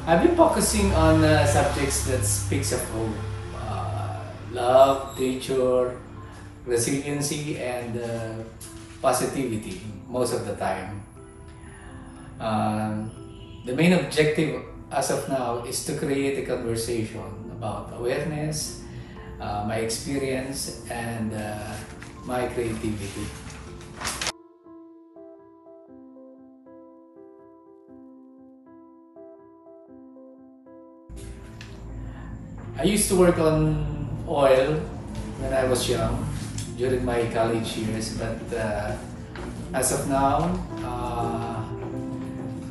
I've been focusing on subjects that speaks of hope, love, nature, resiliency, and positivity most of the time. Um, the main objective as of now is to create a conversation about awareness, my experience, and my creativity. I used to work on oil when I was young during my college years, but as of now,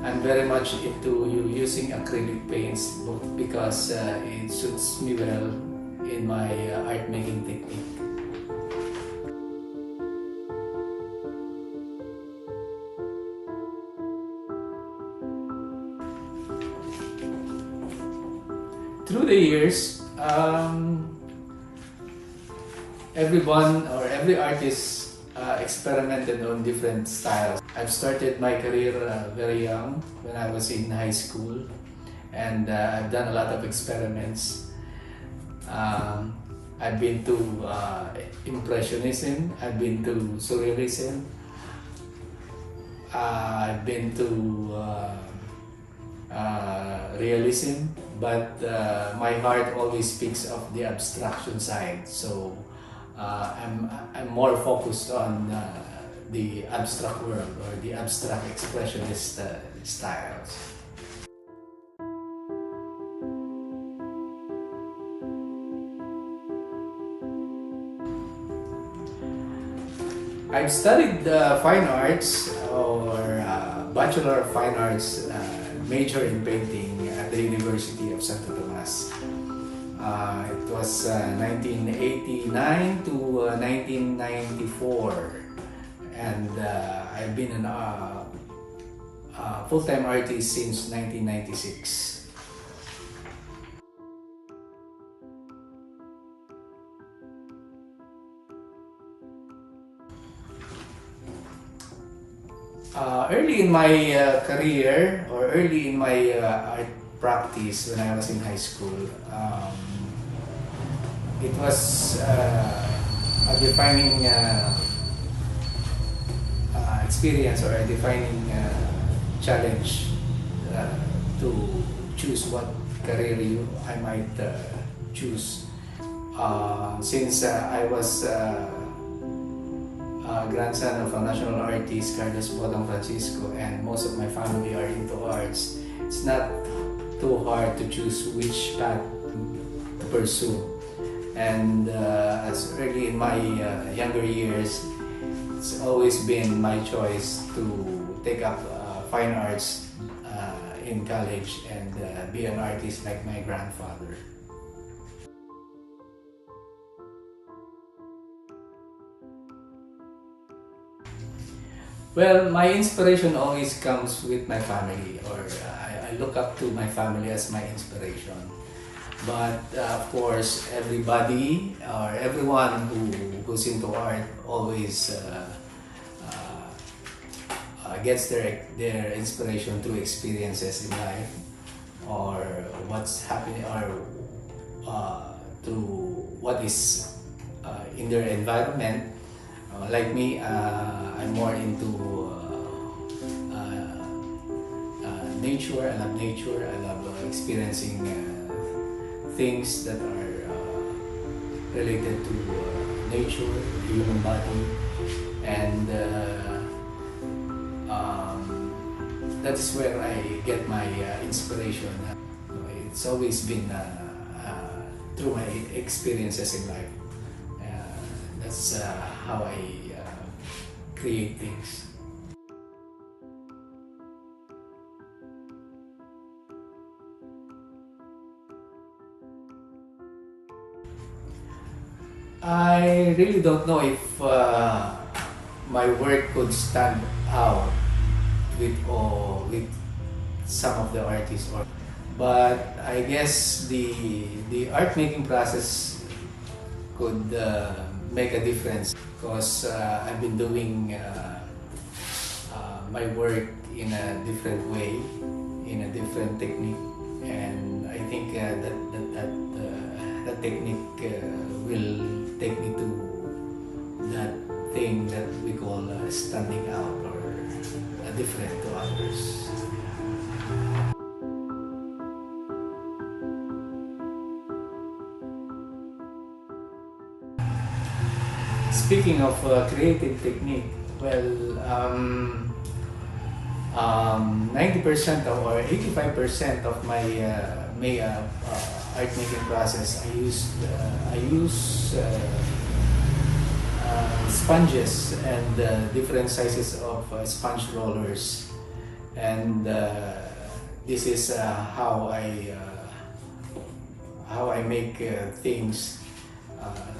I'm very much into using acrylic paints because it suits me well in my art making technique. Through the years, everyone or every artist experimented on different styles. I've started my career very young when I was in high school, and I've done a lot of experiments. I've been to Impressionism, I've been to Surrealism, I've been to realism, but my heart always speaks of the abstraction side. So I'm more focused on the abstract world or the abstract expressionist styles. I've studied fine arts or Bachelor of Fine Arts major in painting at the University of Santo Tomas. It was 1989 to 1994, and I've been a full-time artist since 1996. Early in my career, or early in my art practice when I was in high school, it was a defining experience or a defining challenge to choose what career I might choose. Since I was grandson of a national artist, Carlos Totong Francisco, and most of my family are into arts, it's not too hard to choose which path to pursue. And as early in my younger years, it's always been my choice to take up fine arts in college and be an artist like my grandfather. Well, my inspiration always comes with my family, or I look up to my family as my inspiration. But of course, everybody or everyone who's into art always gets their inspiration through experiences in life, or what's happening, or through what is in their environment. Like me, I'm more into nature. I love nature. I love experiencing things that are related to nature, the human body, and that is where I get my inspiration. It's always been through my experiences in life. That's how I create things. I really don't know if my work could stand out with some of the artists, but I guess the art making process could make a difference, because I've been doing my work in a different way, in a different technique, and I think that technique will take me to that thing that we call standing out or different to others. Speaking of creative technique, well, 90% or 85% of my art making process, I use sponges and different sizes of sponge rollers, and this is how I make things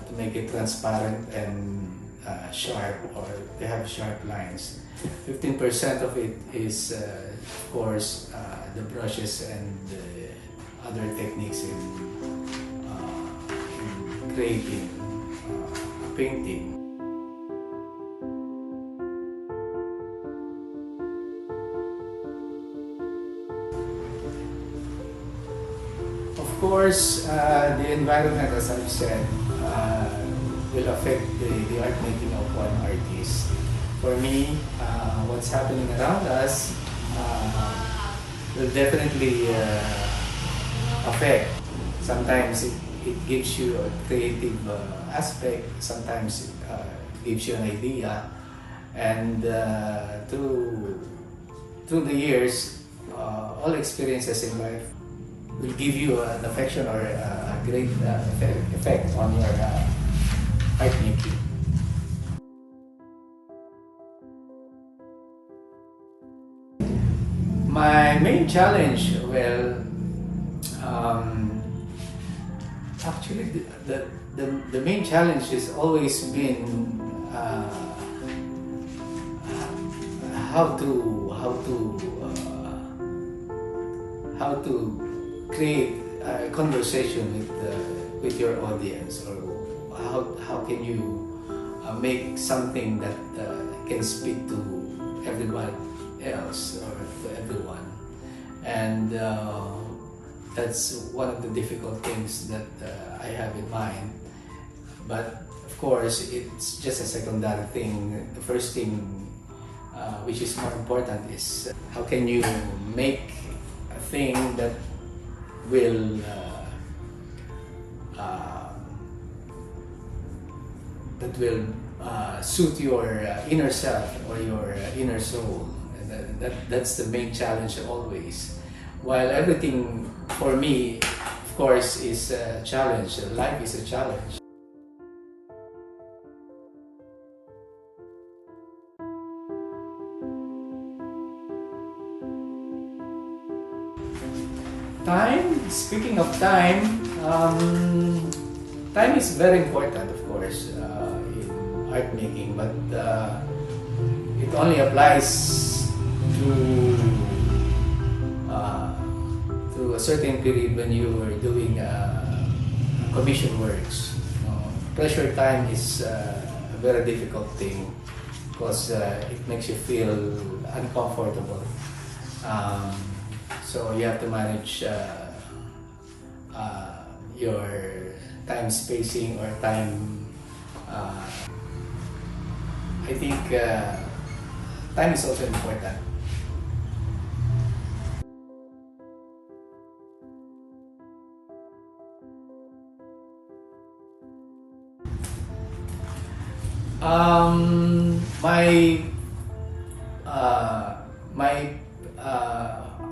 to make it transparent and sharp, or to have sharp lines. 15% of it is, of course, the brushes and other techniques in creating painting. Of course, the environment, as I've said, will affect the art making of one artist. For me, what's happening around us will definitely affect. Sometimes it gives you a creative aspect, sometimes it gives you an idea, and through the years, all experiences in life will give you an affection or a great effect on your art making. My main challenge, well, actually the main challenge has always been how to create a conversation with your audience, or how can you make something that can speak to everybody else or to everyone, and that's one of the difficult things that I have in mind. But of course, it's just a secondary thing. The first thing, which is more important, is how can you make a thing that will suit your inner self or your inner soul. That's the main challenge always. While everything for me, of course, is a challenge. Life is a challenge. Time, speaking of time, time is very important, of course, in art making, but it only applies to a certain period when you are doing commission works. Pressure time is a very difficult thing because it makes you feel uncomfortable. So you have to manage your time spacing or time. I think time is also important. My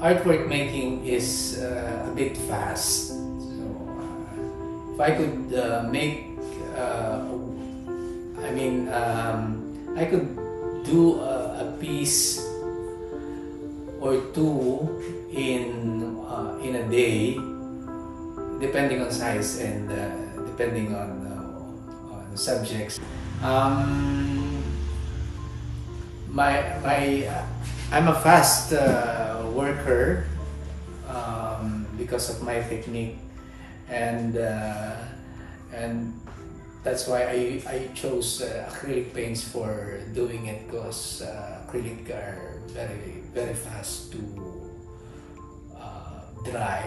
artwork making is a bit fast. So if I could I could do a piece or two in a day, depending on size and depending on subjects. I'm a fast worker because of my technique, and that's why I chose acrylic paints for doing it, because acrylic are very fast to dry,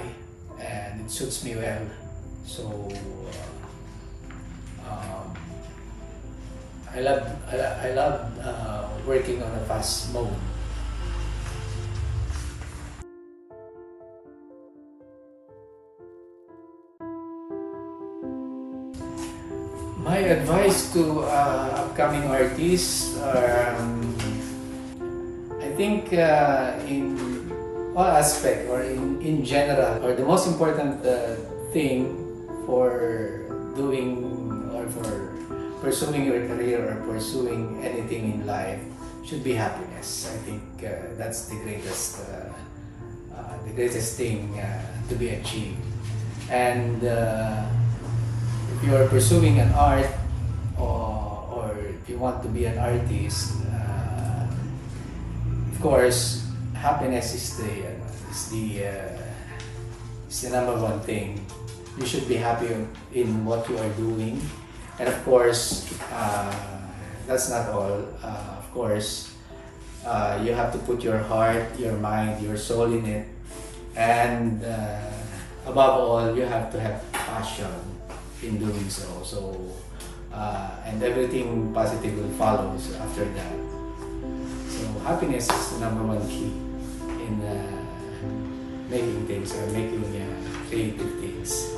and it suits me well. So I love working on a fast mode. My advice to upcoming artists are, I think in all aspect, or in general, or the most important thing for doing or for pursuing your career or pursuing anything in life should be happiness. I think that's the greatest thing to be achieved. And if you are pursuing an art, or if you want to be an artist, of course, happiness is the number one thing. You should be happy in what you are doing, and of course, that's not all. Of course, you have to put your heart, your mind, your soul in it, and above all, you have to have passion in doing so. And everything positive will follow after that. So happiness is the number one key in making things or making creative things.